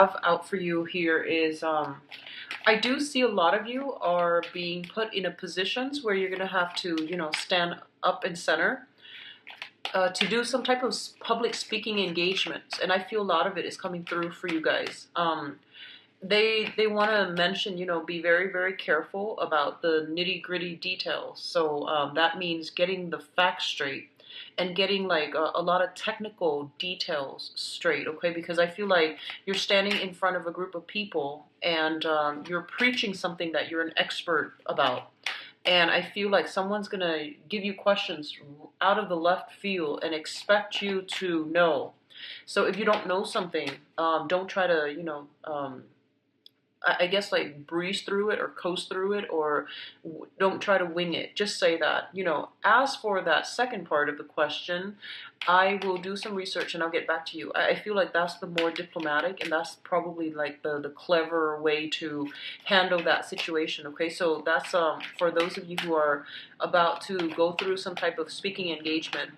Have out for you here is I do see a lot of you are being put in a positions where you're going to have to, stand up and center to do some type of public speaking engagements, and I feel a lot of it is coming through for you guys. They want to mention, be very, very careful about the nitty gritty details. So that means getting the facts straight and getting like a lot of technical details straight, okay? Because I feel like you're standing in front of a group of people and you're preaching something that you're an expert about. And I feel like someone's going to give you questions out of the left field and expect you to know. So if you don't know something, don't try to, I guess like breeze through it or coast through it, or don't try to wing it. Just say that. As for that second part of the question, I will do some research and I'll get back to you. I feel like that's the more diplomatic and that's probably like the clever way to handle that situation. Okay, so that's for those of you who are about to go through some type of speaking engagement.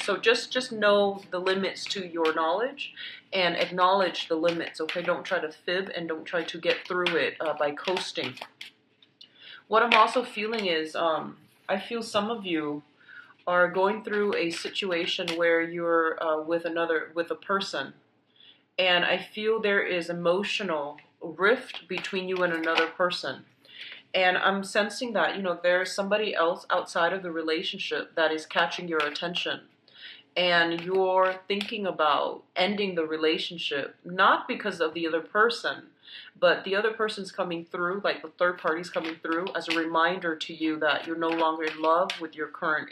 So just know the limits to your knowledge and acknowledge the limits. Okay, don't try to fib and don't try to get through it by coasting. What I'm also feeling is I feel some of you are going through a situation where you're with a person, and I feel there is emotional rift between you and another person. And I'm sensing that, there's somebody else outside of the relationship that is catching your attention. And you're thinking about ending the relationship, not because of the other person, but the other person's coming through, like the third party's coming through as a reminder to you that you're no longer in love with your current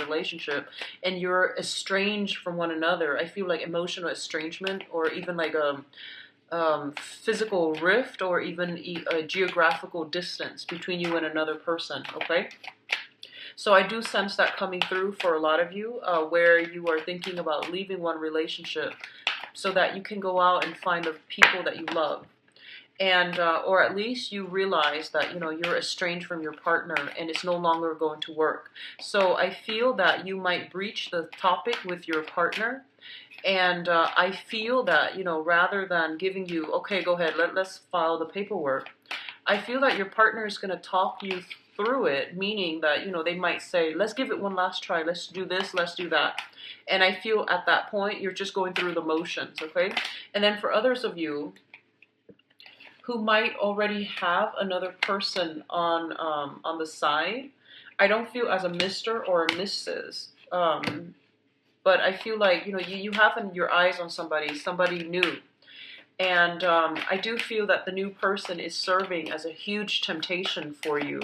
relationship, and you're estranged from one another. I feel like emotional estrangement, or even like a physical rift, or even a geographical distance between you and another person. Okay. So I do sense that coming through for a lot of you, where you are thinking about leaving one relationship so that you can go out and find the people that you love. And or at least you realize that you're estranged from your partner and it's no longer going to work. So I feel that you might breach the topic with your partner, and I feel that rather than giving you, okay, go ahead, let's file the paperwork, I feel that your partner is going to talk you through it, meaning that they might say, let's give it one last try, let's do this, let's do that. And I feel at that point you're just going through the motions. Okay. And then for others of you who might already have another person on the side, I don't feel as a Mr. or a Mrs. But I feel like you have your eyes on somebody new. And I do feel that the new person is serving as a huge temptation for you.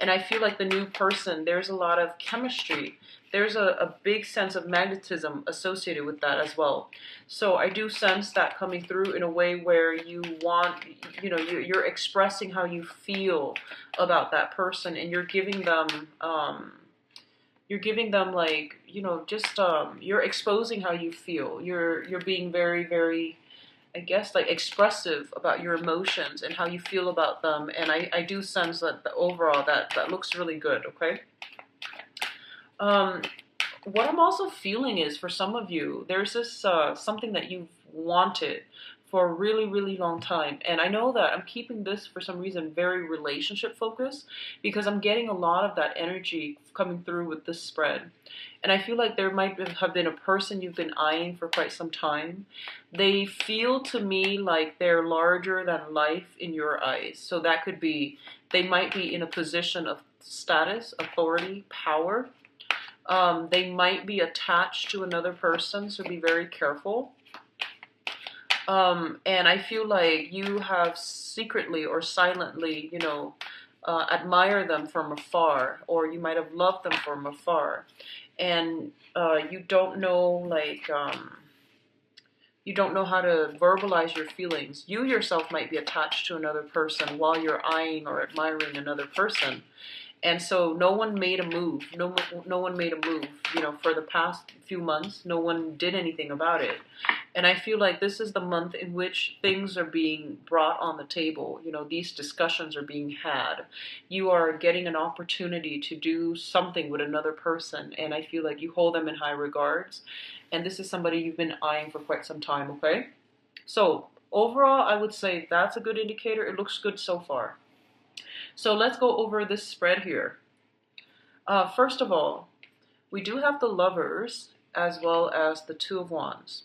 And I feel like the new person, there's a lot of chemistry. There's a big sense of magnetism associated with that as well. So I do sense that coming through in a way where you want, you're expressing how you feel about that person, and you're giving them like, just you're exposing how you feel. You're being very, very, I guess, like expressive about your emotions and how you feel about them. And I do sense that the overall that looks really good. Okay. What I'm also feeling is, for some of you, there's this something that you've wanted for a really, really long time. And I know that I'm keeping this for some reason very relationship focused, because I'm getting a lot of that energy coming through with this spread. And I feel like there might have been a person you've been eyeing for quite some time. They feel to me like they're larger than life in your eyes. So that could be, they might be in a position of status, authority, power. They might be attached to another person, so be very careful. And I feel like you have secretly or silently, admire them from afar, or you might have loved them from afar. And you don't know, you don't know how to verbalize your feelings. You yourself might be attached to another person while you're eyeing or admiring another person. And so no one made a move. No one made a move, for the past few months. No one did anything about it. And I feel like this is the month in which things are being brought on the table. These discussions are being had. You are getting an opportunity to do something with another person. And I feel like you hold them in high regards. And this is somebody you've been eyeing for quite some time, okay? So Overall, I would say that's a good indicator. It looks good so far. So let's go over this spread here. First of all, we do have the Lovers as well as the Two of Wands.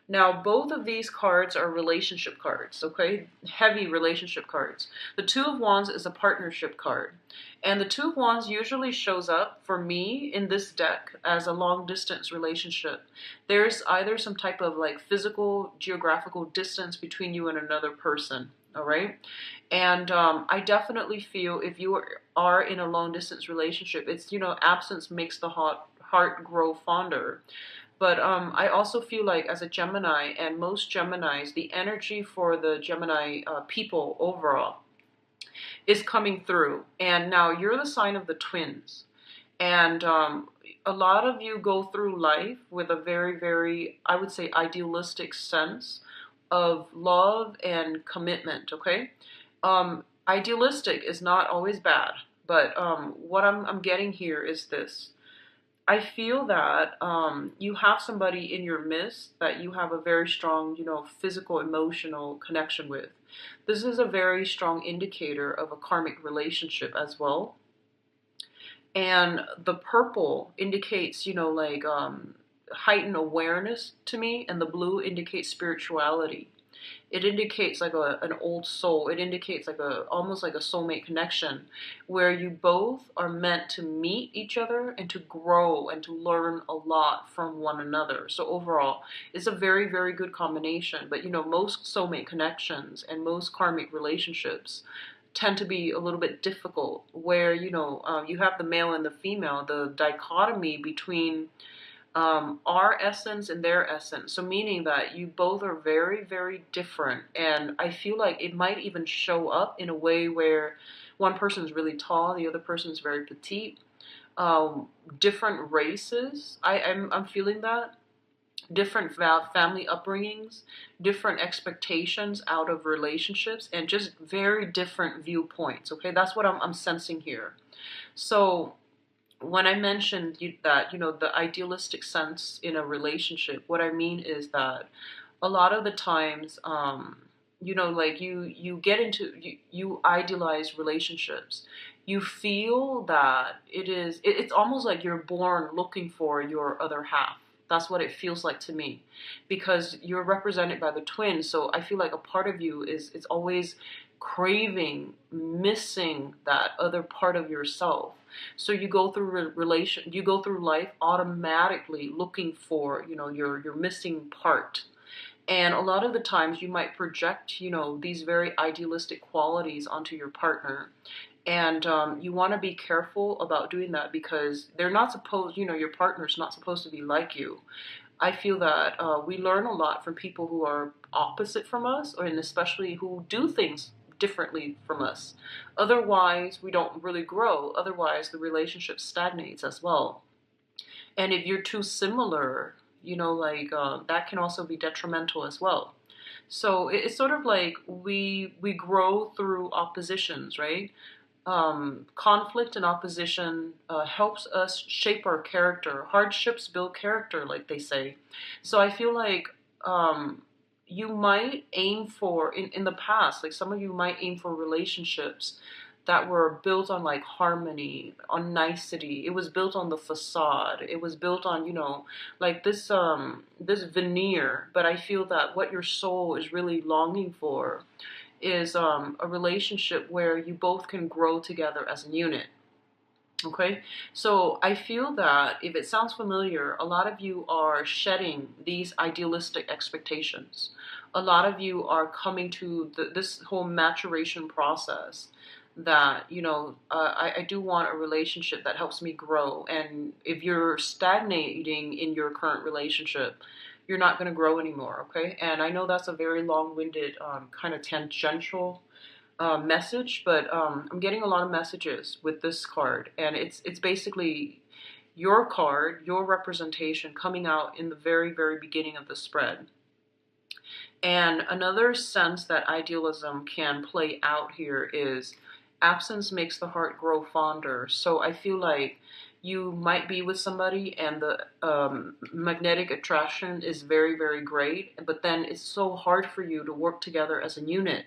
Now, both of these cards are relationship cards, okay? Heavy relationship cards. The Two of Wands is a partnership card. And the Two of Wands usually shows up, for me, in this deck as a long-distance relationship. There's either some type of like physical, geographical distance between you and another person, all right? And I definitely feel if you are in a long-distance relationship, it's, absence makes the heart grow fonder. But I also feel like as a Gemini, and most Geminis, the energy for the Gemini people overall is coming through. And now you're the sign of the twins. And a lot of you go through life with a very, very, I would say, idealistic sense of love and commitment, okay? Idealistic is not always bad, but what I'm getting here is this. I feel that you have somebody in your midst that you have a very strong, physical, emotional connection with. This is a very strong indicator of a karmic relationship as well. And the purple indicates, like heightened awareness to me, and the blue indicates spirituality. It indicates like an old soul. It indicates like almost like a soulmate connection where you both are meant to meet each other and to grow and to learn a lot from one another. So overall, it's a very, very good combination. But most soulmate connections and most karmic relationships tend to be a little bit difficult where, you have the male and the female, the dichotomy between our essence and their essence. So meaning that you both are very, very different. And I feel like it might even show up in a way where one person is really tall, the other person is very petite. Different races, I'm feeling that. Different family upbringings, different expectations out of relationships, and just very different viewpoints. Okay, that's what I'm sensing here. So when I mentioned that, the idealistic sense in a relationship, what I mean is that a lot of the times, like you get into, you idealize relationships. You feel that it's almost like you're born looking for your other half. That's what it feels like to me, because you're represented by the twins. So I feel like a part of you is always craving, missing that other part of yourself. So you go through you go through life automatically looking for, your missing part. And a lot of the times you might project, these very idealistic qualities onto your partner. And you want to be careful about doing that because they're not supposed, your partner's not supposed to be like you. I feel that we learn a lot from people who are opposite from us, and especially who do things differently from us. Otherwise, we don't really grow. Otherwise, the relationship stagnates as well. And if you're too similar, that can also be detrimental as well. So it's sort of like we grow through oppositions, right? Conflict and opposition helps us shape our character. Hardships build character, like they say. So I feel like you might aim for, in the past, like some of you might aim for relationships that were built on like harmony, on nicety. It was built on the facade. It was built on, like this veneer. But I feel that what your soul is really longing for is a relationship where you both can grow together as a unit. Okay, so I feel that if it sounds familiar, a lot of you are shedding these idealistic expectations. A lot of you are coming to this whole maturation process that, I do want a relationship that helps me grow. And if you're stagnating in your current relationship, you're not going to grow anymore, okay? And I know that's a very long-winded, kind of tangential message, but I'm getting a lot of messages with this card, and it's basically your card, your representation coming out in the very, very beginning of the spread. And another sense that idealism can play out here is absence makes the heart grow fonder. So I feel like You might be with somebody and the magnetic attraction is very, very great, but then it's so hard for you to work together as a unit.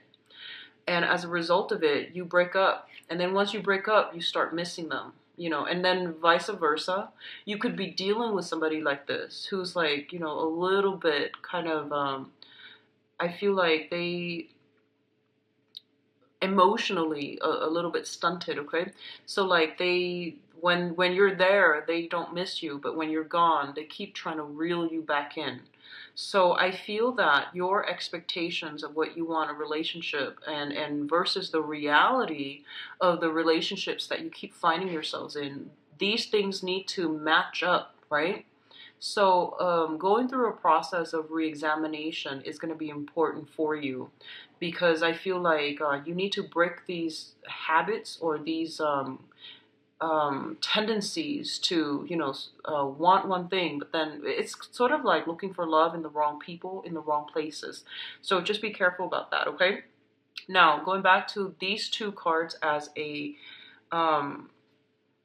And as a result of it, you break up. And then once you break up, you start missing them, and then vice versa. You could be dealing with somebody like this who's like, a little bit kind of, I feel like they emotionally a little bit stunted, okay? So like when you're there, they don't miss you, but when you're gone, they keep trying to reel you back in. So I feel that your expectations of what you want a relationship and versus the reality of the relationships that you keep finding yourselves in, these things need to match up, right? So going through a process of reexamination is going to be important for you, because I feel like you need to break these habits or these tendencies to, want one thing, but then it's sort of like looking for love in the wrong people, in the wrong places. So just be careful about that, okay? Now, going back to these two cards um,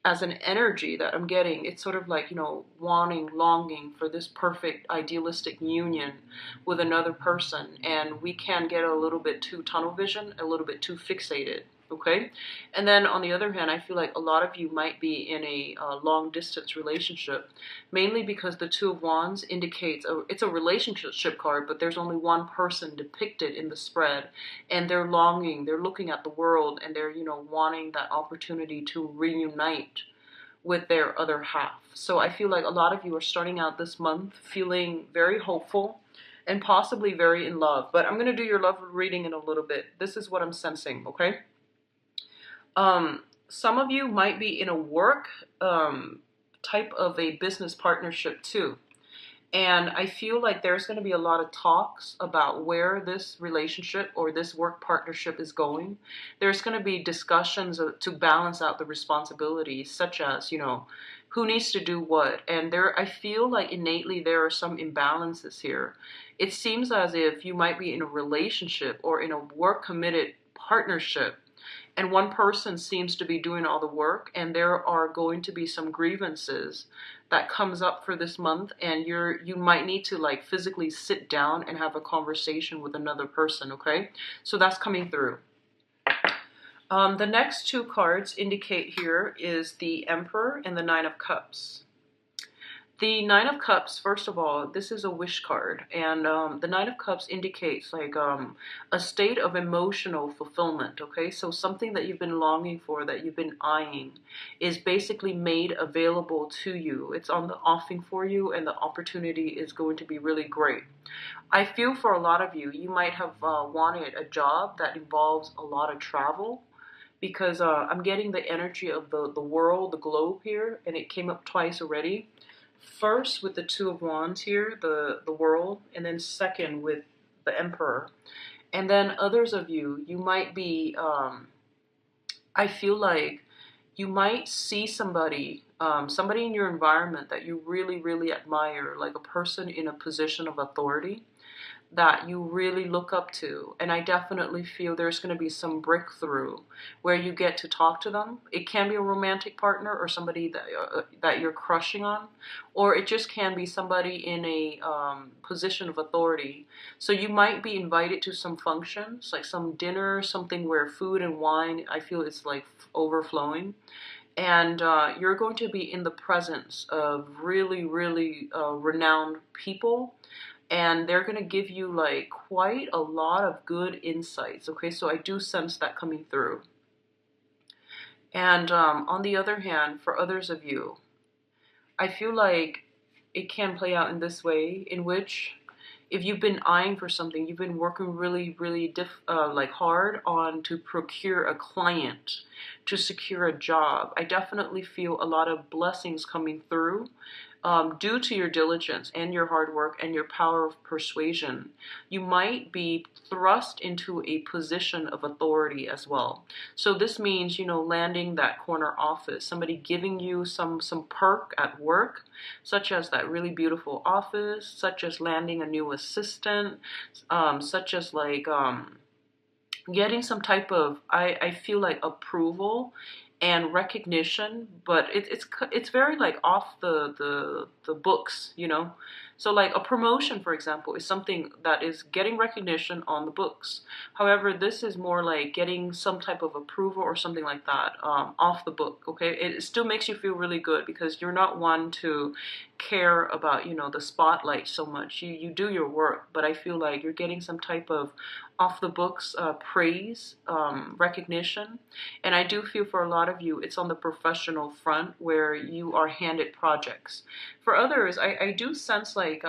as an energy that I'm getting, it's sort of like, wanting, longing for this perfect, idealistic union with another person. And we can get a little bit too tunnel vision, a little bit too fixated. Okay. And then on the other hand, I feel like a lot of you might be in a long distance relationship, mainly because the Two of Wands indicates it's a relationship card, but there's only one person depicted in the spread, and they're longing, they're looking at the world, and they're, wanting that opportunity to reunite with their other half. So I feel like a lot of you are starting out this month feeling very hopeful and possibly very in love. But I'm going to do your love reading in a little bit. This is what I'm sensing, okay? Some of you might be in a work type of a business partnership too. And I feel like there's going to be a lot of talks about where this relationship or this work partnership is going. There's going to be discussions to balance out the responsibilities, such as, who needs to do what. And I feel like innately there are some imbalances here. It seems as if you might be in a relationship or in a work committed partnership, and one person seems to be doing all the work, and there are going to be some grievances that comes up for this month, and you might need to like physically sit down and have a conversation with another person, okay? So that's coming through. The next two cards indicate here is the Emperor and the Nine of Cups. The Nine of Cups, first of all, this is a wish card, and the Nine of Cups indicates like a state of emotional fulfillment, okay? So something that you've been longing for, that you've been eyeing, is basically made available to you. It's on the offing for you, and the opportunity is going to be really great. I feel for a lot of you, you might have wanted a job that involves a lot of travel, because I'm getting the energy of the world, the globe here, and it came up twice already. First with the Two of Wands here, the world, and then second with the Emperor. And then others of you, you might be, I feel like you might see somebody, somebody in your environment that you really, really admire, like a person in a position of authority that you really look up to. And I definitely feel there's going to be some breakthrough where you get to talk to them. It can be a romantic partner or somebody that you're crushing on, or it just can be somebody in a position of authority. So you might be invited to some functions, like some dinner, something where food and wine, I feel it's like overflowing. And you're going to be in the presence of really, really renowned people, and they're going to give you like quite a lot of good insights, okay? So I do sense that coming through. And on the other hand, for others of you, I feel like it can play out in this way, in which if you've been eyeing for something, you've been working really, really like hard on to procure a client, to secure a job. I definitely feel a lot of blessings coming through. Due to your diligence and your hard work and your power of persuasion, you might be thrust into a position of authority as well. So this means, landing that corner office, somebody giving you some perk at work, such as that really beautiful office, such as landing a new assistant, such as like getting some type of, I feel like approval and recognition, but it's very like off the books, you know. So like a promotion, for example, is something that is getting recognition on the books. However, this is more like getting some type of approval or something like that, off the book. Okay, it still makes you feel really good because you're not one to care about, you know, the spotlight so much. You do your work, but I feel like you're getting some type of off the books praise, recognition. And I do feel for a lot of you, it's on the professional front where you are handed projects. For others, I do sense like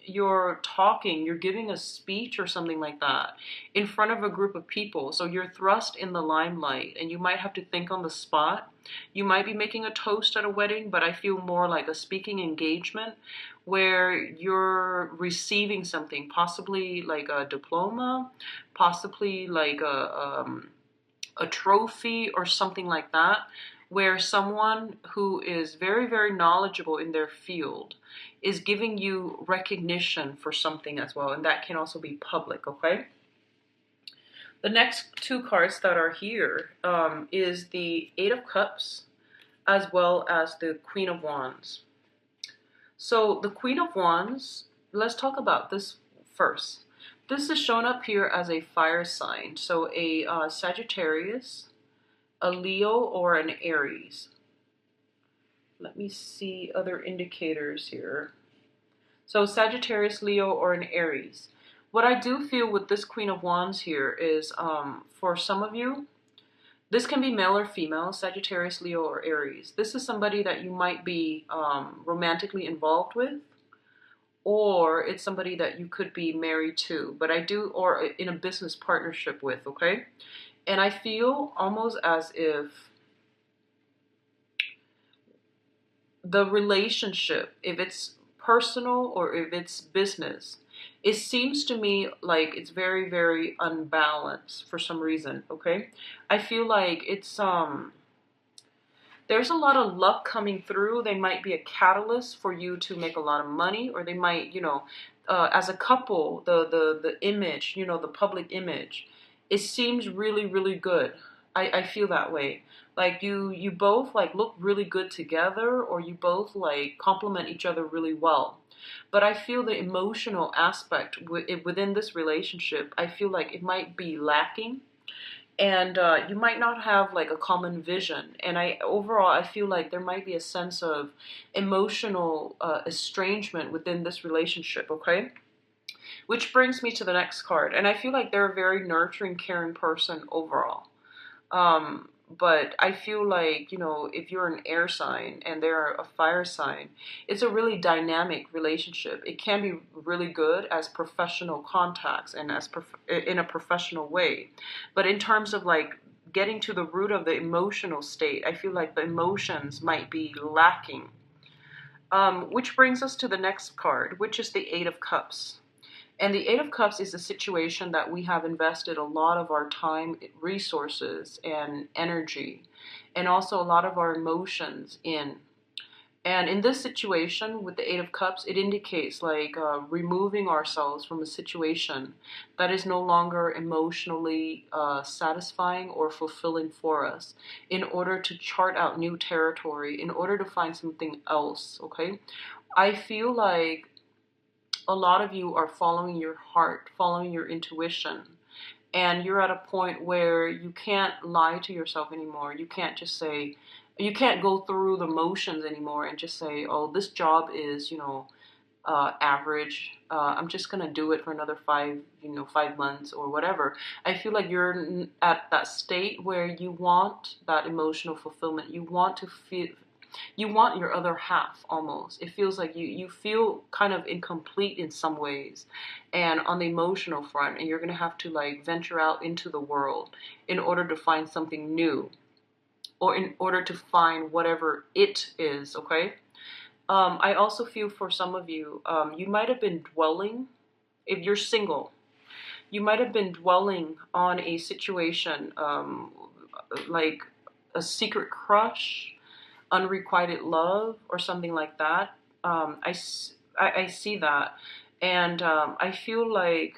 you're talking, you're giving a speech or something like that in front of a group of people. So you're thrust in the limelight and you might have to think on the spot. You might be making a toast at a wedding, but I feel more like a speaking engagement where you're receiving something, possibly like a diploma, possibly like a trophy or something like that, where someone who is very, very knowledgeable in their field is giving you recognition for something as well. And that can also be public, okay? The next two cards that are here is the Eight of Cups as well as the Queen of Wands. So the Queen of Wands, let's talk about this first. This is shown up here as a fire sign. So a Sagittarius, a Leo, or an Aries. Let me see other indicators here. So Sagittarius, Leo, or an Aries. What I do feel with this Queen of Wands here is for some of you, this can be male or female, Sagittarius, Leo, or Aries. This is somebody that you might be romantically involved with, or it's somebody that you could be married to, but I do, or in a business partnership with, okay? And I feel almost as if the relationship, if it's personal or if it's business, it seems to me like it's very, very unbalanced for some reason, okay? I feel like it's there's a lot of luck coming through. They might be a catalyst for you to make a lot of money, or they might, you know, as a couple, the image, you know, the public image, it seems really, really good. I feel that way. Like you both like look really good together, or you both like complement each other really well. But I feel the emotional aspect within this relationship, I feel like it might be lacking, and you might not have like a common vision. And I feel like there might be a sense of emotional estrangement within this relationship, okay? Which brings me to the next card, and I feel like they're a very nurturing, caring person overall. But I feel like, you know, if you're an air sign and they're a fire sign, it's a really dynamic relationship. It can be really good as professional contacts and as in a professional way. But in terms of like getting to the root of the emotional state, I feel like the emotions might be lacking. Which brings us to the next card, which is the Eight of Cups. And the Eight of Cups is a situation that we have invested a lot of our time, resources, and energy, and also a lot of our emotions in. And in this situation with the Eight of Cups, it indicates like removing ourselves from a situation that is no longer emotionally satisfying or fulfilling for us, in order to chart out new territory, in order to find something else, okay? I feel like a lot of you are following your heart, following your intuition, and you're at a point where you can't lie to yourself anymore. You can't just say, you can't go through the motions anymore and just say, oh, this job is, you know, average. I'm just gonna do it for another 5 months or whatever. I feel like you're at that state where you want that emotional fulfillment. You want to feel, you want your other half almost. It feels like you feel kind of incomplete in some ways and on the emotional front, and you're going to have to like venture out into the world in order to find something new, or in order to find whatever it is, okay? I also feel for some of you, you might have been dwelling, if you're single, you might have been dwelling on a situation, like a secret crush, unrequited love, or something like that. I see that, and I feel like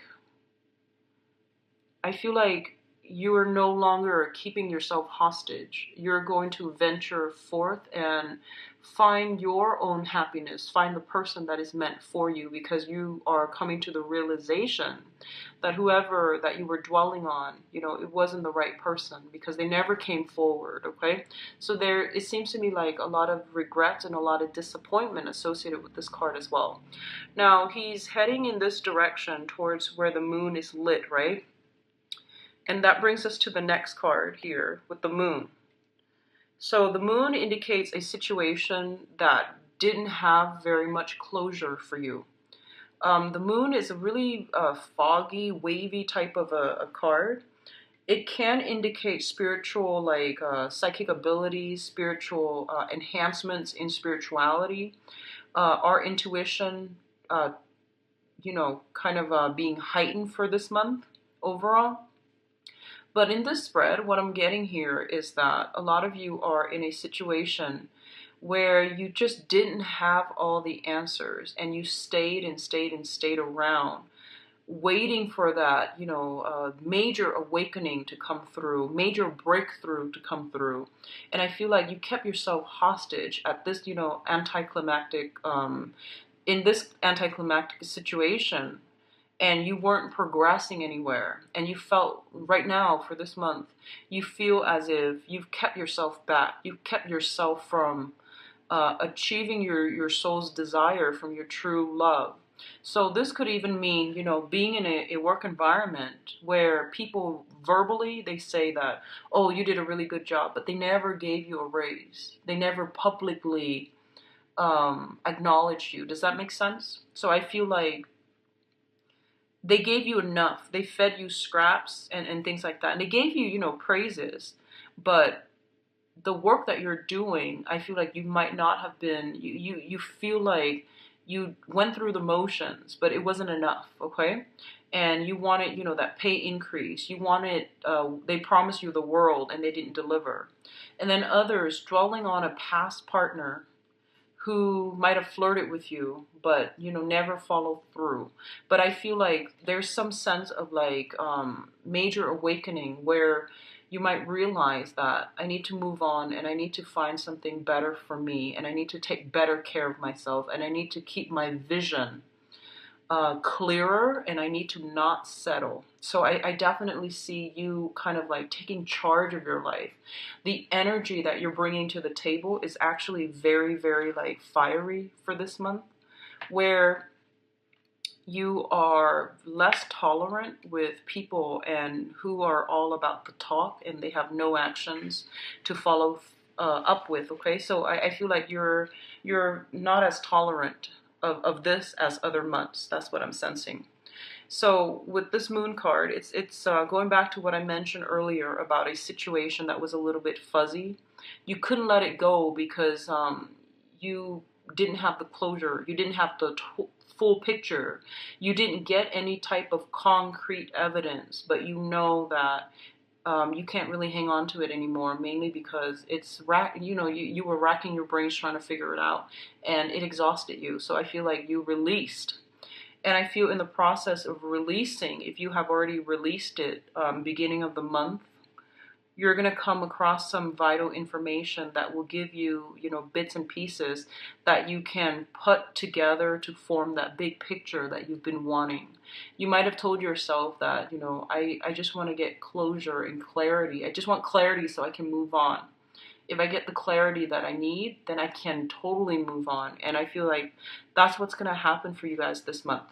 you are no longer keeping yourself hostage. You're going to venture forth and find your own happiness, find the person that is meant for you, because you are coming to the realization that whoever that you were dwelling on, it wasn't the right person because they never came forward, okay? So it seems to me like a lot of regret and a lot of disappointment associated with this card as well. Now, he's heading in this direction towards where the moon is lit, right? And that brings us to the next card here with the moon. So the moon indicates a situation that didn't have very much closure for you. The moon is a really foggy, wavy type of a card. It can indicate spiritual, like psychic abilities, spiritual enhancements in spirituality, our intuition, kind of being heightened for this month overall. But in this spread, what I'm getting here is that a lot of you are in a situation where you just didn't have all the answers, and you stayed and stayed and stayed around waiting for that, major awakening to come through, major breakthrough to come through. And I feel like you kept yourself hostage at this, anticlimactic, in this anticlimactic situation, and you weren't progressing anywhere. And you felt right now for this month, you feel as if you've kept yourself back. You've kept yourself from achieving your soul's desire from your true love. So this could even mean, being in a work environment where people verbally, they say that, oh, you did a really good job, but they never gave you a raise. They never publicly acknowledged you. Does that make sense? So I feel like they gave you enough. They fed you scraps and things like that. And they gave you, praises. But the work that you're doing, I feel like you might not have been, you feel like you went through the motions, but it wasn't enough, okay? And you wanted, that pay increase. You wanted, they promised you the world and they didn't deliver. And then others dwelling on a past partner who might have flirted with you, but, never followed through. But I feel like there's some sense of like major awakening where you might realize that I need to move on and I need to find something better for me, and I need to take better care of myself, and I need to keep my vision clearer, and I need to not settle. So I definitely see you kind of like taking charge of your life. The energy that you're bringing to the table is actually very, very like fiery for this month, where you are less tolerant with people and who are all about the talk and they have no actions to follow up with. Okay, so I feel like you're not as tolerant of this as other months. That's what I'm sensing. So with this moon card, it's going back to what I mentioned earlier about a situation that was a little bit fuzzy. You couldn't let it go because you didn't have the closure. You didn't have the full picture. You didn't get any type of concrete evidence, but you know that you can't really hang on to it anymore, mainly because you were racking your brains trying to figure it out, and it exhausted you. So I feel like you released. And I feel in the process of releasing, if you have already released it beginning of the month, you're going to come across some vital information that will give you, bits and pieces that you can put together to form that big picture that you've been wanting. You might have told yourself that, I just want to get closure and clarity. I just want clarity so I can move on. If I get the clarity that I need, then I can totally move on. And I feel like that's what's going to happen for you guys this month.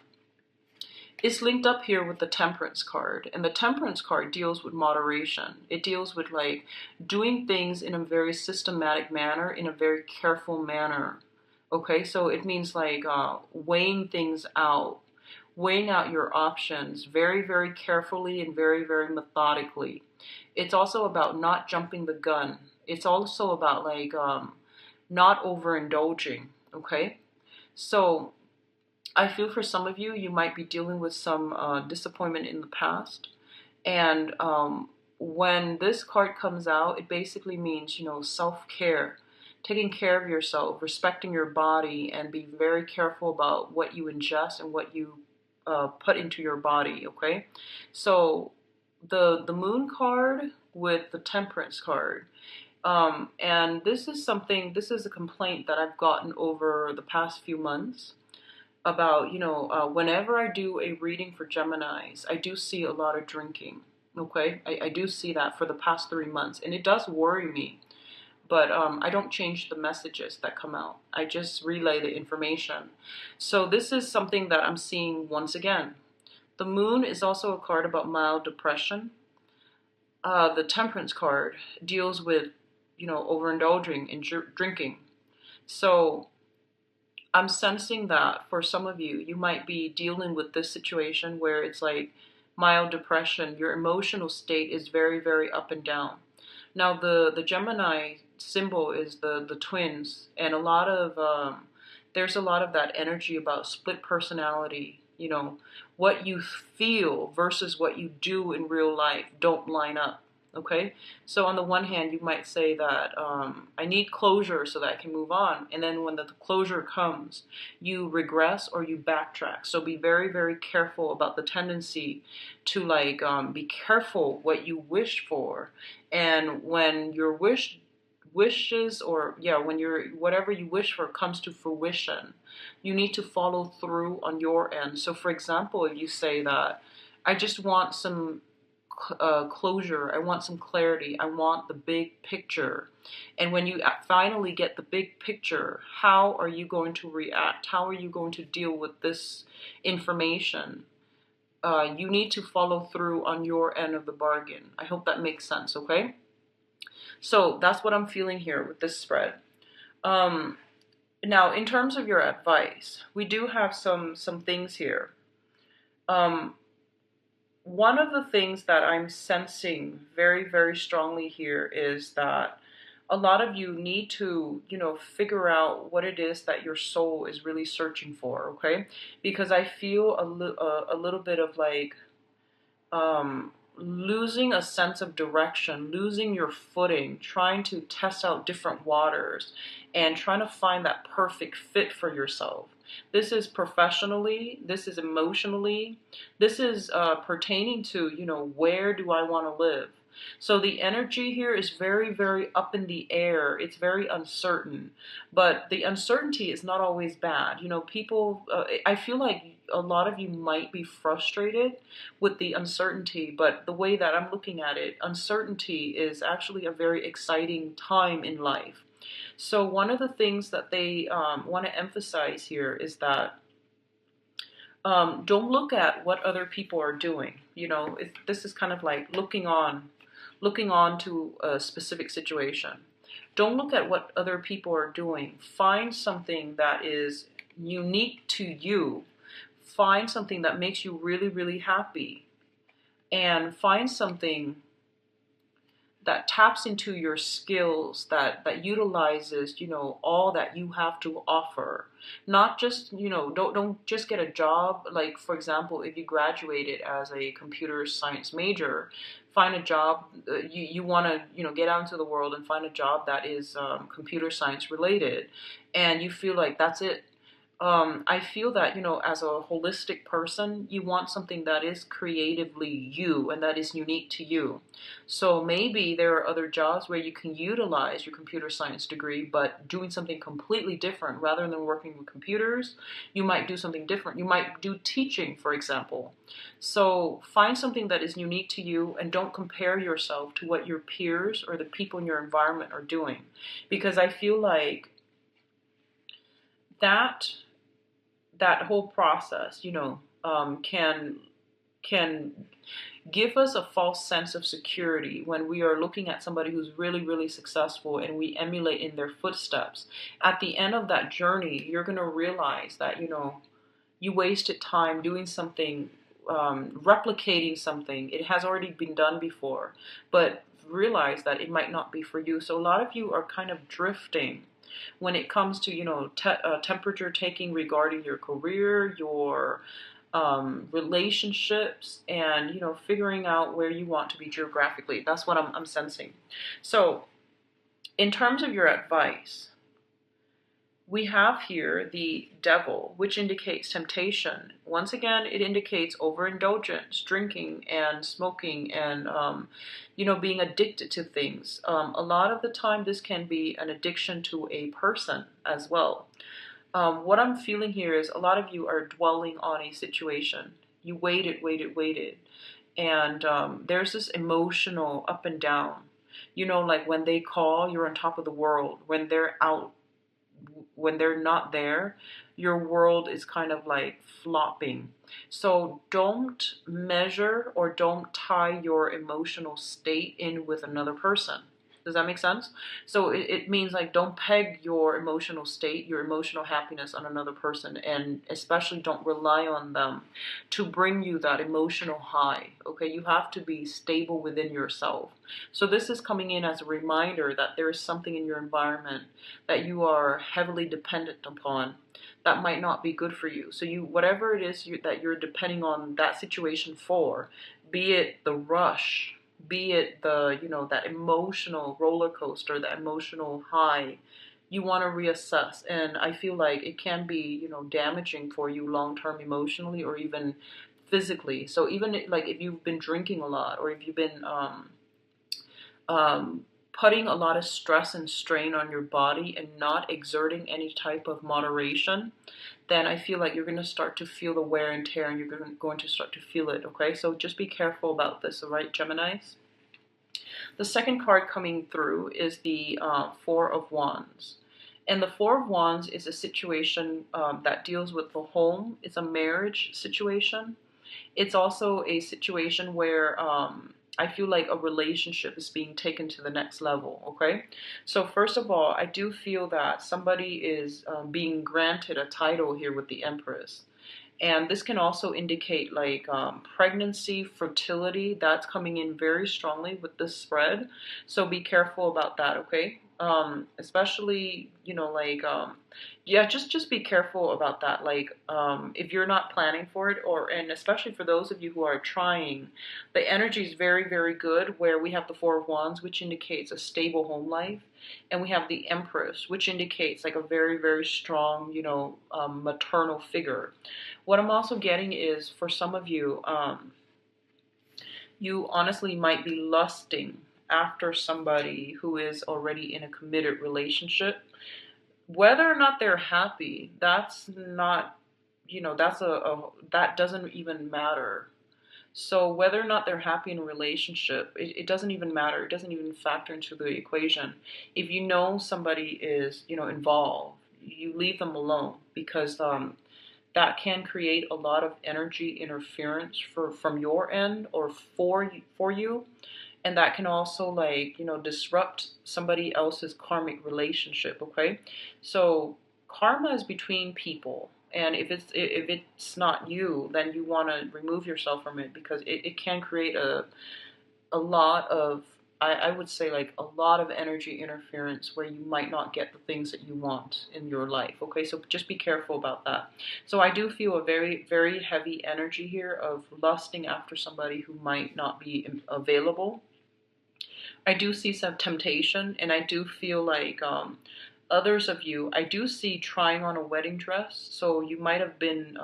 It's linked up here with the Temperance card, and the Temperance card deals with moderation. It deals with like doing things in a very systematic manner, in a very careful manner. Okay, so it means like weighing things out, weighing out your options very, very carefully and very, very methodically. It's also about not jumping the gun. It's also about like not overindulging. Okay, so I feel for some of you, you might be dealing with some disappointment in the past. And when this card comes out, it basically means, self-care, taking care of yourself, respecting your body, and be very careful about what you ingest and what you put into your body, okay? So the Moon card with the Temperance card. And this is something, this is a complaint that I've gotten over the past few months about, whenever I do a reading for Geminis, I do see a lot of drinking. Okay, I do see that for the past 3 months, and it does worry me. But I don't change the messages that come out. I just relay the information. So this is something that I'm seeing once again. The Moon is also a card about mild depression. The Temperance card deals with, overindulging in drinking. So I'm sensing that for some of you, you might be dealing with this situation where it's like mild depression. Your emotional state is very, very up and down. Now, the Gemini symbol is the twins, and there's a lot of that energy about split personality. What you feel versus what you do in real life don't line up. Okay, so on the one hand, you might say that I need closure so that I can move on, and then when the closure comes, you regress or you backtrack. So be very, very careful about the tendency to be careful what you wish for, and when your wishes, or when your whatever you wish for comes to fruition, you need to follow through on your end. So for example, if you say that I just want some closure, I want some clarity, I want the big picture, and when you finally get the big picture, how are you going to react? How are you going to deal with this information? You need to follow through on your end of the bargain. I hope that makes sense. Okay, so that's what I'm feeling here with this spread. Now, in terms of your advice, we do have some things here. One of the things that I'm sensing very, very strongly here is that a lot of you need to, figure out what it is that your soul is really searching for, okay? Because I feel a little bit of losing a sense of direction, losing your footing, trying to test out different waters, and trying to find that perfect fit for yourself. This is professionally, this is emotionally, this is pertaining to, where do I want to live? So the energy here is very, very up in the air. It's very uncertain, but the uncertainty is not always bad. People, I feel like a lot of you might be frustrated with the uncertainty, but the way that I'm looking at it, uncertainty is actually a very exciting time in life. So one of the things that they want to emphasize here is that don't look at what other people are doing. This is kind of like looking on to a specific situation. Don't look at what other people are doing. Find something that is unique to you. Find something that makes you really, really happy. And find something that taps into your skills, that utilizes, all that you have to offer. Not just, don't just get a job. Like, for example, if you graduated as a computer science major, find a job. You want to, get out into the world and find a job that is computer science related, and you feel like that's it. I feel that, as a holistic person, you want something that is creatively you and that is unique to you. So maybe there are other jobs where you can utilize your computer science degree, but doing something completely different. Rather than working with computers, you might do something different. You might do teaching, for example. So find something that is unique to you, and don't compare yourself to what your peers or the people in your environment are doing. Because I feel like that whole process, can give us a false sense of security when we are looking at somebody who's really, really successful and we emulate in their footsteps. At the end of that journey, you're going to realize that, you wasted time doing something, replicating something. It has already been done before, but realize that it might not be for you. So a lot of you are kind of drifting when it comes to, temperature taking regarding your career, your relationships, and, figuring out where you want to be geographically. That's what I'm sensing. So in terms of your advice, we have here the devil, which indicates temptation. Once again, it indicates overindulgence, drinking and smoking, and being addicted to things. A lot of the time, this can be an addiction to a person as well. What I'm feeling here is a lot of you are dwelling on a situation. You waited, and there's this emotional up and down. Like when they call, you're on top of the world. When they're not there, your world is kind of like flopping. So don't measure or don't tie your emotional state in with another person. Does that make sense? So it means like don't peg your emotional state, your emotional happiness on another person, and especially don't rely on them to bring you that emotional high. Okay, you have to be stable within yourself. So this is coming in as a reminder that there is something in your environment that you are heavily dependent upon that might not be good for you. So whatever it is that you're depending on that situation for, be it the rush, be it that emotional roller coaster, that emotional high, you want to reassess. And I feel like it can be, damaging for you long term emotionally or even physically. So even like if you've been drinking a lot, or if you've been putting a lot of stress and strain on your body and not exerting any type of moderation, then I feel like you're going to start to feel the wear and tear, and you're going to start to feel it, okay? So just be careful about this, all right, Geminis? The second card coming through is the Four of Wands. And the Four of Wands is a situation that deals with the home. It's a marriage situation. It's also a situation where I feel like a relationship is being taken to the next level, okay? So first of all, I do feel that somebody is being granted a title here with the Empress. And this can also indicate like pregnancy, fertility. That's coming in very strongly with this spread. So be careful about that, okay? Especially, yeah, just be careful about that. Like, if you're not planning for it, and especially for those of you who are trying, the energy is very, very good. Where we have the Four of Wands, which indicates a stable home life, and we have the Empress, which indicates like a very, very strong, maternal figure. What I'm also getting is for some of you, you honestly might be lusting after somebody who is already in a committed relationship. Whether or not they're happy, that's not, that doesn't even matter. So whether or not they're happy in a relationship, it doesn't even matter. It doesn't even factor into the equation. If you know somebody is, involved, you leave them alone, because that can create a lot of energy interference from your end or for you, and that can also disrupt somebody else's karmic relationship. Okay, so karma is between people, and if it's not you, then you want to remove yourself from it, because it can create a lot of, I would say, like a lot of energy interference where you might not get the things that you want in your life. Okay, so just be careful about that. So I do feel a very, very heavy energy here of lusting after somebody who might not be available. I do see some temptation, and I do feel like others of you, I do see trying on a wedding dress. So you might have been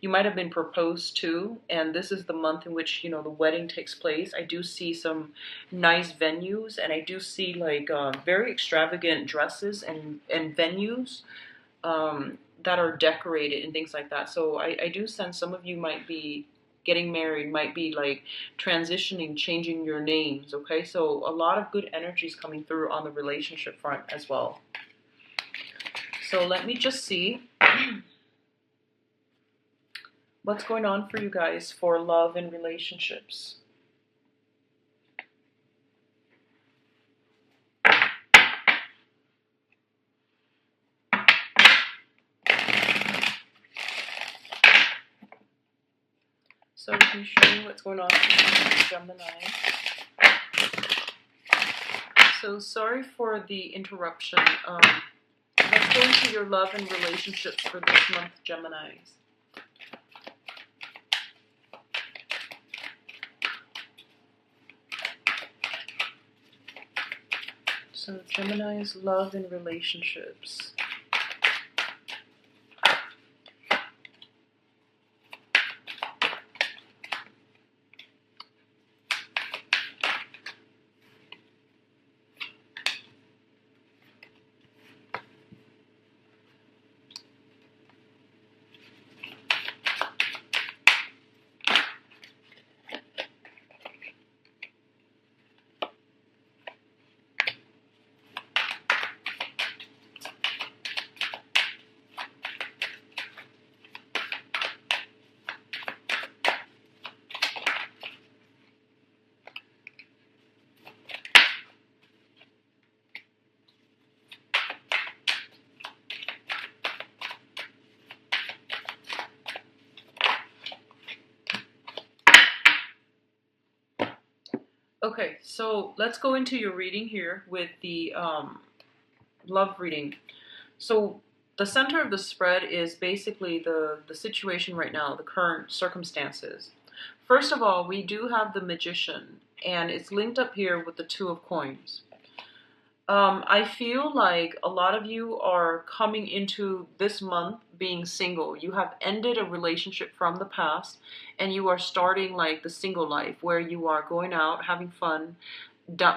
you might have been proposed to, and this is the month in which, the wedding takes place. I do see some nice venues, and I do see like very extravagant dresses and venues that are decorated and things like that. So I do sense some of you might be getting married, might be like transitioning, changing your names, okay? So a lot of good energies coming through on the relationship front as well. So let me just see what's going on for you guys for love and relationships. So let me show you what's going on for Gemini. So sorry for the interruption. Let's go into your love and relationships for this month, Geminis. So Gemini's love and relationships. Okay, so let's go into your reading here with the love reading. So the center of the spread is basically the situation right now, the current circumstances. First of all, we do have the Magician, and it's linked up here with the Two of Coins. I feel like a lot of you are coming into this month being single. You have ended a relationship from the past, and you are starting like the single life where you are going out, having fun,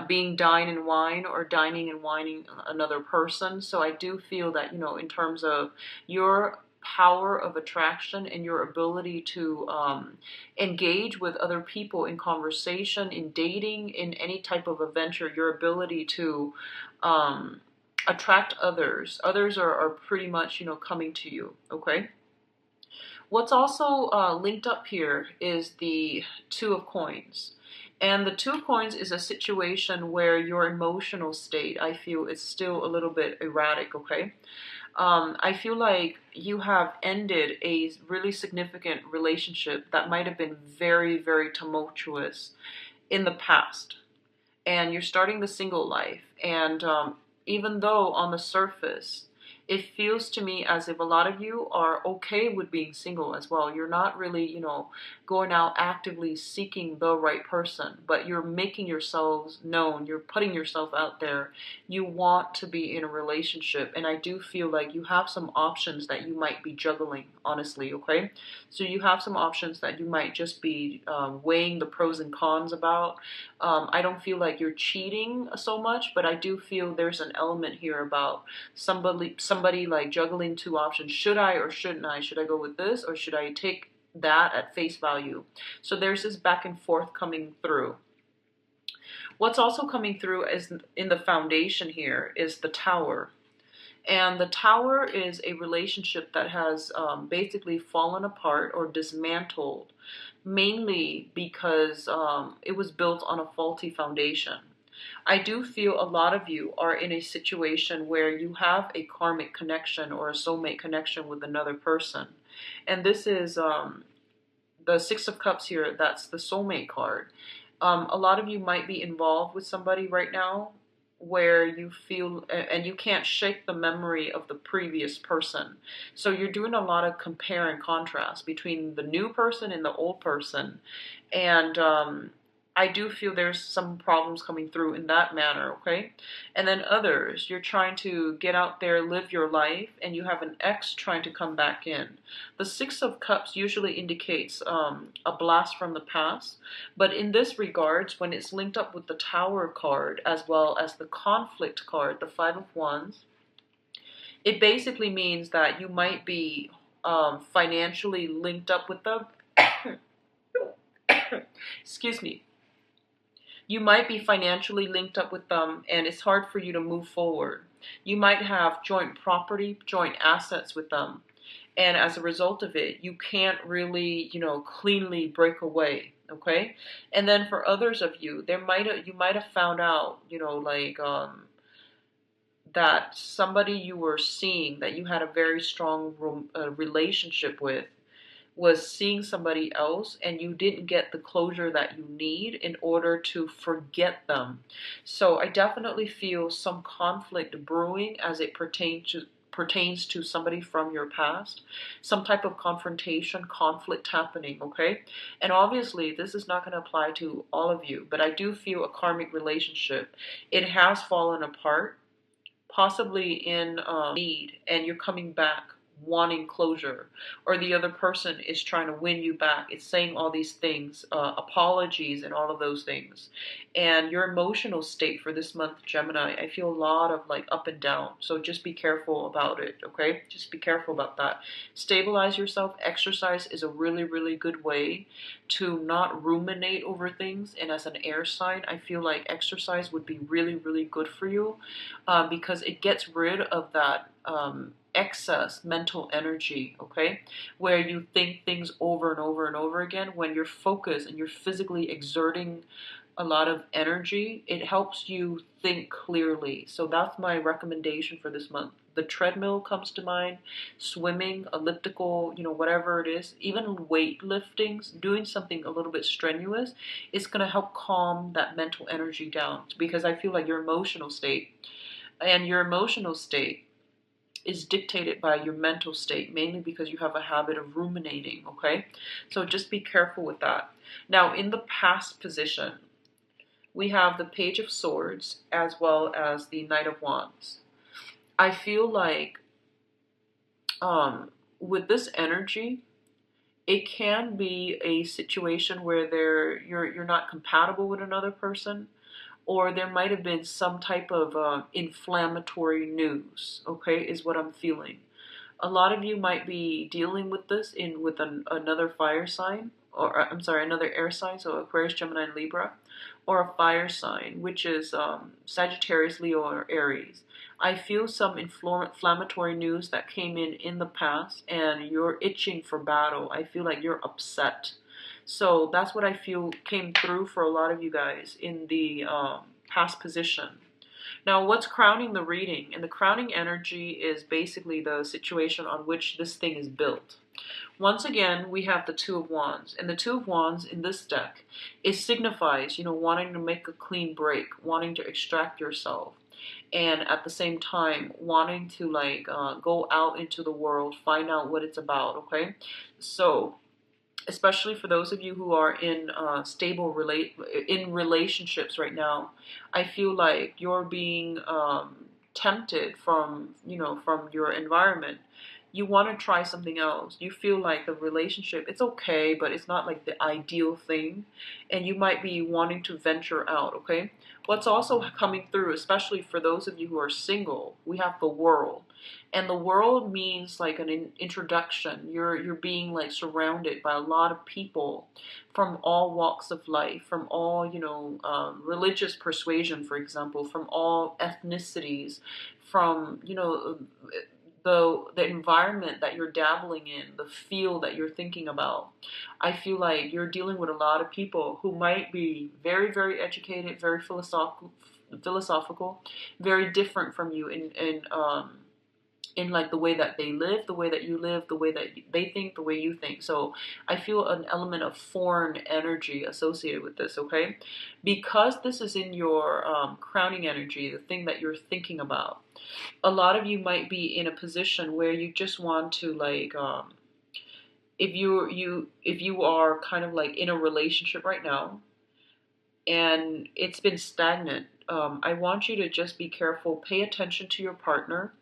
being dine and wine or dining and wining another person. So I do feel that, you know, in terms of your power of attraction and your ability to engage with other people in conversation, in dating, in any type of adventure, your ability to attract others. Others are pretty much, you know, coming to you, okay? What's also linked up here is the Two of Coins. And the Two of Coins is a situation where your emotional state, I feel, is still a little bit erratic, okay? I feel like you have ended a really significant relationship that might have been very, very tumultuous in the past. And you're starting the single life. And even though on the surface, it feels to me as if a lot of you are okay with being single as well. You're not really, you know, going out actively seeking the right person, but you're making yourselves known. You're putting yourself out there. You want to be in a relationship. And I do feel like you have some options that you might be juggling, honestly, okay? So you have some options that you might just be weighing the pros and cons about. I don't feel like you're cheating so much, but I do feel there's an element here about somebody like juggling two options. Should I or shouldn't I? Should I go with this or should I take that at face value? So there's this back and forth coming through. What's also coming through is in the foundation here is the Tower. And the Tower is a relationship that has basically fallen apart or dismantled, mainly because it was built on a faulty foundation. I do feel a lot of you are in a situation where you have a karmic connection or a soulmate connection with another person. And this is the Six of Cups here, that's the soulmate card. A lot of you might be involved with somebody right now where you feel, and you can't shake the memory of the previous person. So you're doing a lot of compare and contrast between the new person and the old person. And I do feel there's some problems coming through in that manner, okay? And then others, you're trying to get out there, live your life, and you have an ex trying to come back in. The Six of Cups usually indicates a blast from the past, but in this regards, when it's linked up with the Tower card as well as the Conflict card, the Five of Wands, it basically means that you might be financially linked up with them. Excuse me. You might be financially linked up with them and it's hard for you to move forward. You might have joint property, joint assets with them. And as a result of it, you can't really, you know, cleanly break away, okay? And then for others of you, you might have found out, you know, like that somebody you were seeing that you had a very strong relationship with was seeing somebody else and you didn't get the closure that you need in order to forget them. So I definitely feel some conflict brewing as it pertains pertains to somebody from your past, some type of confrontation, conflict happening, okay? And obviously, this is not going to apply to all of you, but I do feel a karmic relationship. It has fallen apart, possibly in need, and you're coming back wanting closure, or the other person is trying to win you back. It's saying all these things, apologies and all of those things. And your emotional state for this month, Gemini, I feel a lot of like up and down, so just be careful about it, okay? Just be careful about that. Stabilize yourself. Exercise is a really, really good way to not ruminate over things, and as an air sign, I feel like exercise would be really, really good for you, because it gets rid of that excess mental energy, okay? Where you think things over and over and over again. When you're focused and you're physically exerting a lot of energy, it helps you think clearly. So that's my recommendation for this month. The treadmill comes to mind, swimming, elliptical, whatever it is, even weightlifting, doing something a little bit strenuous, it's going to help calm that mental energy down, because I feel like your emotional state is dictated by your mental state, mainly because you have a habit of ruminating, okay? So just be careful with that. Now, in the past position, we have the Page of Swords as well as the Knight of Wands. I feel like with this energy, it can be a situation where you're not compatible with another person, or there might have been some type of inflammatory news, okay, is what I'm feeling. A lot of you might be dealing with this with another fire sign, or I'm sorry, another air sign, so Aquarius, Gemini, and Libra, or a fire sign, which is Sagittarius, Leo, or Aries. I feel some inflammatory news that came in the past, and you're itching for battle. I feel like you're upset. So that's what I feel came through for a lot of you guys in the past position. Now, what's crowning the reading? And the crowning energy is basically the situation on which this thing is built. Once again, we have the Two of Wands. And the Two of Wands in this deck, it signifies, wanting to make a clean break, wanting to extract yourself. And at the same time, wanting to go out into the world, find out what it's about, okay? So, especially for those of you who are in in relationships right now, I feel like you're being tempted from your environment. You want to try something else. You feel like the relationship, it's okay, but it's not like the ideal thing, and you might be wanting to venture out, okay? What's also coming through, especially for those of you who are single, we have the World. And the World means like an introduction. You're being like surrounded by a lot of people from all walks of life, from all religious persuasion, for example, from all ethnicities, from the environment that you're dabbling in, the field that you're thinking about. I feel like you're dealing with a lot of people who might be very, very educated, very philosophical, very different from you in like the way that they live, the way that you live, the way that they think, the way you think. So I feel an element of foreign energy associated with this, okay? Because this is in your crowning energy, the thing that you're thinking about. A lot of you might be in a position where you just want to if you are kind of like in a relationship right now and it's been stagnant, I want you to just be careful, pay attention to your partner.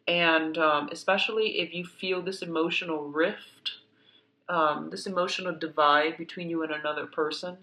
And especially if you feel this emotional rift, this emotional divide between you and another person,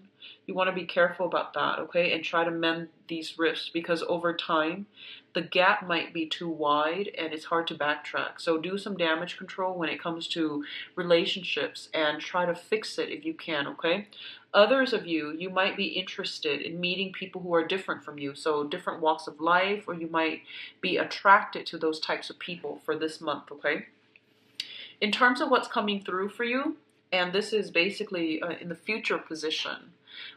you want to be careful about that, okay? And try to mend these rifts, because over time, the gap might be too wide and it's hard to backtrack. So do some damage control when it comes to relationships and try to fix it if you can, okay? Others of you, you might be interested in meeting people who are different from you, so different walks of life, or you might be attracted to those types of people for this month, okay? In terms of what's coming through for you, and this is basically in the future position,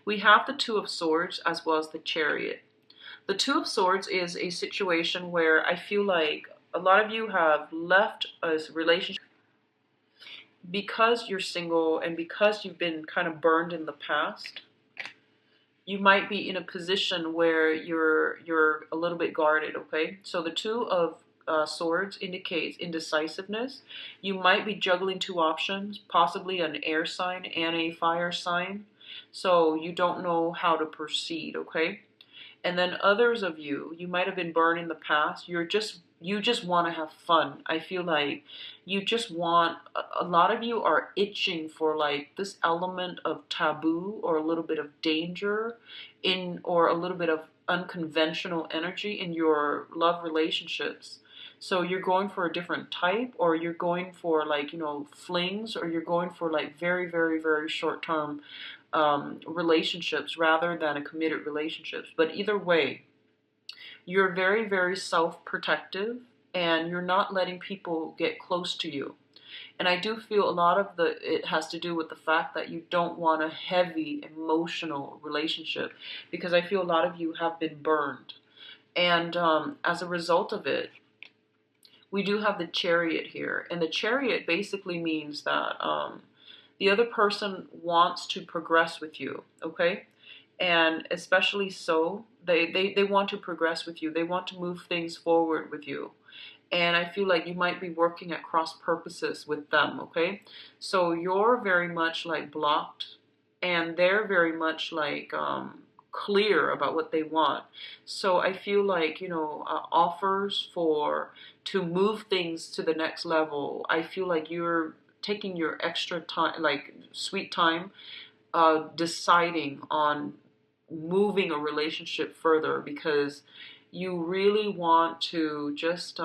we have the Two of Swords as well as the Chariot. The Two of Swords is a situation where I feel like a lot of you have left a relationship because you're single and because you've been kind of burned in the past. You might be in a position where you're a little bit guarded, okay? So the Two of Swords indicates indecisiveness. You might be juggling two options, possibly an air sign and a fire sign. So you don't know how to proceed, okay? And then others of you, you might have been burned in the past. You just want to have fun. I feel like you just want, a lot of you are itching for like this element of taboo or a little bit of danger in, or a little bit of unconventional energy in your love relationships. So you're going for a different type, or you're going for like, you know, flings, or you're going for like very, very, very short term relationships rather than a committed relationships. But either way, you're very, very self-protective, and you're not letting people get close to you. And I do feel a lot of it has to do with the fact that you don't want a heavy emotional relationship, because I feel a lot of you have been burned. And as a result of it, we do have the Chariot here. And the Chariot basically means that the other person wants to progress with you, okay? And especially so, they want to progress with you. They want to move things forward with you. And I feel like you might be working at cross purposes with them, okay? So you're very much like blocked, and they're very much like clear about what they want. So I feel like, you know, offers for to move things to the next level, I feel like you're taking your extra time, like sweet time, deciding on moving a relationship further, because you really want to just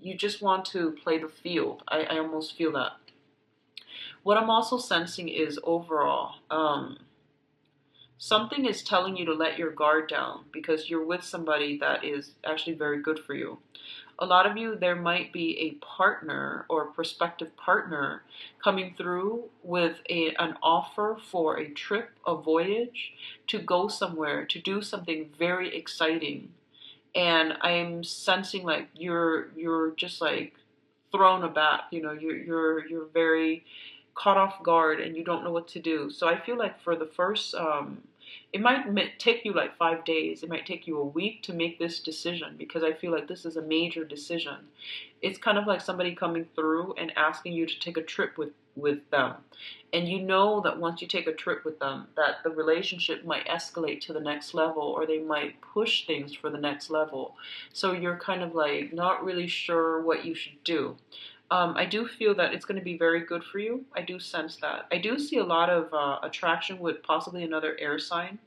you just want to play the field. I almost feel that. What I'm also sensing is overall, something is telling you to let your guard down, because you're with somebody that is actually very good for you. A lot of you, there might be a partner or a prospective partner coming through with an offer for a trip, a voyage, to go somewhere, to do something very exciting. And I'm sensing like you're just like thrown aback. You know, you're very caught off guard, and you don't know what to do. So I feel like for the first, it might take you like 5 days. It might take you a week to make this decision, because I feel like this is a major decision. It's kind of like somebody coming through and asking you to take a trip with them. And you know that once you take a trip with them, that the relationship might escalate to the next level, or they might push things for the next level. So you're kind of like not really sure what you should do. I do feel that it's going to be very good for you. I do sense that. I do see a lot of attraction with possibly another air sign.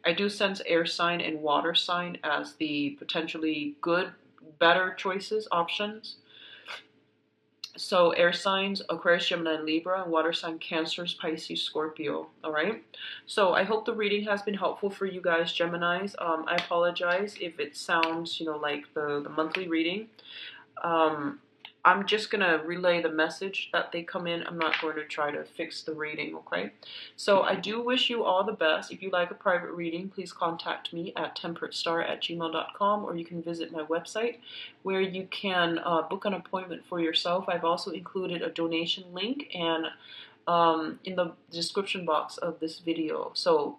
I do sense air sign and water sign as the potentially good, better choices, options. So air signs, Aquarius, Gemini, and Libra, and water sign, Cancer, Pisces, Scorpio. All right. So I hope the reading has been helpful for you guys, Geminis. I apologize if it sounds, you know, like the monthly reading. I'm just going to relay the message that they come in. I'm not going to try to fix the reading, okay? So I do wish you all the best. If you'd like a private reading, please contact me at temperatestar@gmail.com, or you can visit my website where you can book an appointment for yourself. I've also included a donation link and in the description box of this video. So